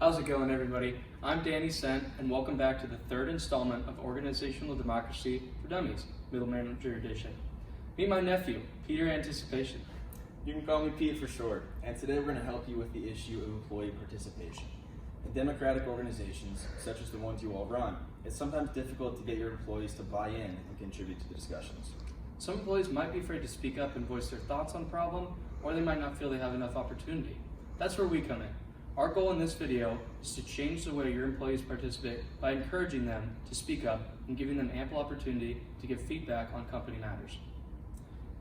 How's it going, everybody? I'm Danny Sent, and welcome back to the third installment of Organizational Democracy for Dummies, Middle Manager Edition. Meet my nephew, Peter Anticipation. You can call me Pete for short, and today we're going to help you with the issue of employee participation. In democratic organizations, such as the ones you all run, it's sometimes difficult to get your employees to buy in and contribute to the discussions. Some employees might be afraid to speak up and voice their thoughts on a problem, or they might not feel they have enough opportunity. That's where we come in. Our goal in this video is to change the way your employees participate by encouraging them to speak up and giving them ample opportunity to give feedback on company matters.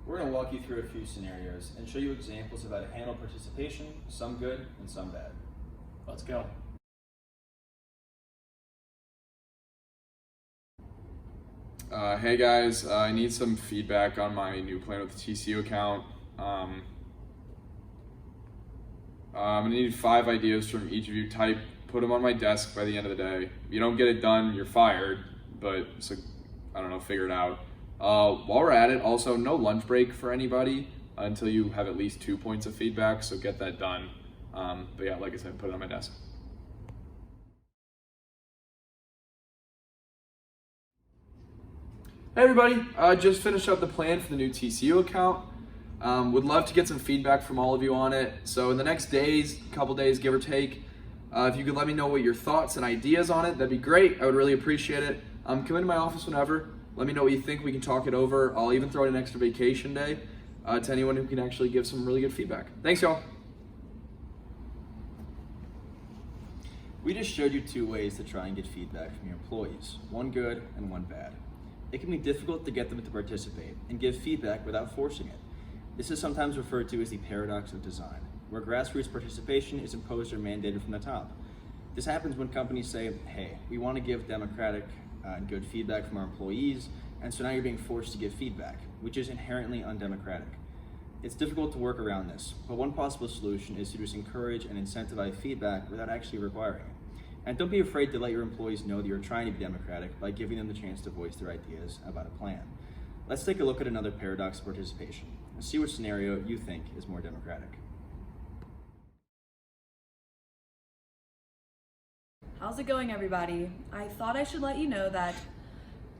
We're going to walk you through a few scenarios and show you examples of how to handle participation, some good and some bad. Let's go. Hey guys, I need some feedback on my new plan with the TCU account. I'm gonna need 5 ideas from each of you. Put them on my desk by the end of the day. If you don't get it done, you're fired, but so, I don't know, figure it out. While we're at it, also no lunch break for anybody until you have at least 2 points of feedback, so get that done. But yeah, like I said, put it on my desk. Hey everybody, just finished up the plan for the new TCU account. Would love to get some feedback from all of you on it. So in the next couple days, give or take, if you could let me know what your thoughts and ideas on it, that'd be great. I would really appreciate it. Come into my office whenever. Let me know what you think. We can talk it over. I'll even throw in an extra vacation day to anyone who can actually give some really good feedback. Thanks, y'all. We just showed you 2 ways to try and get feedback from your employees, one good and one bad. It can be difficult to get them to participate and give feedback without forcing it. This is sometimes referred to as the paradox of design, where grassroots participation is imposed or mandated from the top. This happens when companies say, hey, we want to give democratic and good feedback from our employees, and so now you're being forced to give feedback, which is inherently undemocratic. It's difficult to work around this, but one possible solution is to just encourage and incentivize feedback without actually requiring it. And don't be afraid to let your employees know that you're trying to be democratic by giving them the chance to voice their ideas about a plan. Let's take a look at another paradox of participation and see which scenario you think is more democratic. How's it going, everybody? I thought I should let you know that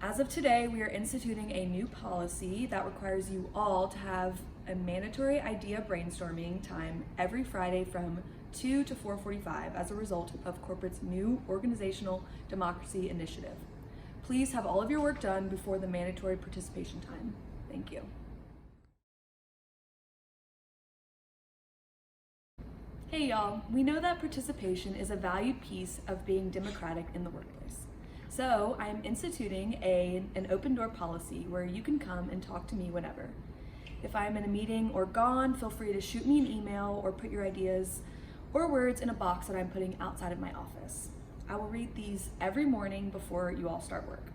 as of today, we are instituting a new policy that requires you all to have a mandatory idea brainstorming time every Friday from 2 to 4:45 as a result of corporate's new organizational democracy initiative. Please have all of your work done before the mandatory participation time. Thank you. Hey y'all, we know that participation is a valued piece of being democratic in the workplace. So I'm instituting an open door policy where you can come and talk to me whenever. If I'm in a meeting or gone, feel free to shoot me an email or put your ideas or words in a box that I'm putting outside of my office. I will read these every morning before you all start work.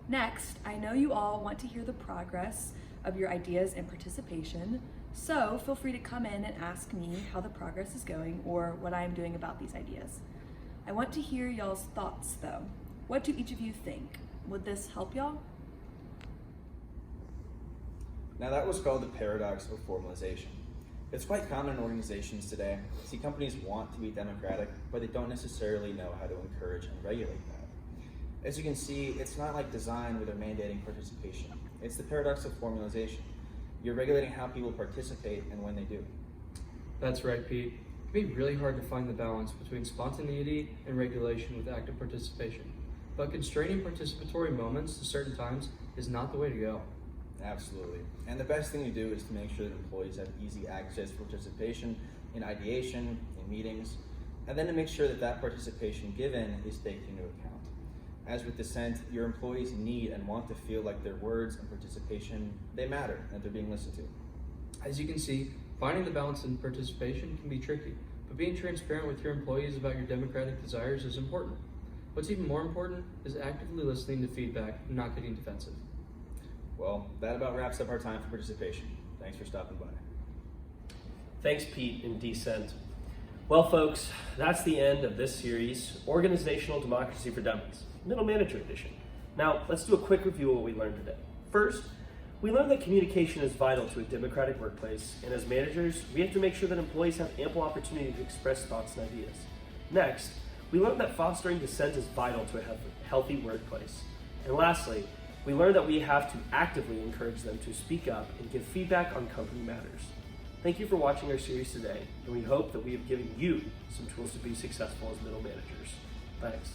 Next, I know you all want to hear the progress of your ideas and participation, so feel free to come in and ask me how the progress is going or what I am doing about these ideas. I want to hear y'all's thoughts though. What do each of you think? Would this help y'all? Now that was called the paradox of formalization. It's quite common in organizations today. See, companies want to be democratic, but they don't necessarily know how to encourage and regulate that. As you can see, it's not like design where they're mandating participation. It's the paradox of formalization. You're regulating how people participate and when they do. That's right, Pete. It can be really hard to find the balance between spontaneity and regulation with active participation. But constraining participatory moments to certain times is not the way to go. Absolutely. And the best thing to do is to make sure that employees have easy access to participation in ideation, in meetings, and then to make sure that that participation given is taken into account. As with dissent, your employees need and want to feel like their words and participation, they matter, and that they're being listened to. As you can see, finding the balance in participation can be tricky, but being transparent with your employees about your democratic desires is important. What's even more important is actively listening to feedback and not getting defensive. Well, that about wraps up our time for participation. Thanks for stopping by. Thanks, Pete and Descent. Well, folks, that's the end of this series, Organizational Democracy for Dummies, Middle Manager Edition. Now, let's do a quick review of what we learned today. First, we learned that communication is vital to a democratic workplace, and as managers, we have to make sure that employees have ample opportunity to express thoughts and ideas. Next, we learned that fostering dissent is vital to a healthy workplace. And lastly, we learned that we have to actively encourage them to speak up and give feedback on company matters. Thank you for watching our series today, and we hope that we have given you some tools to be successful as middle managers. Thanks.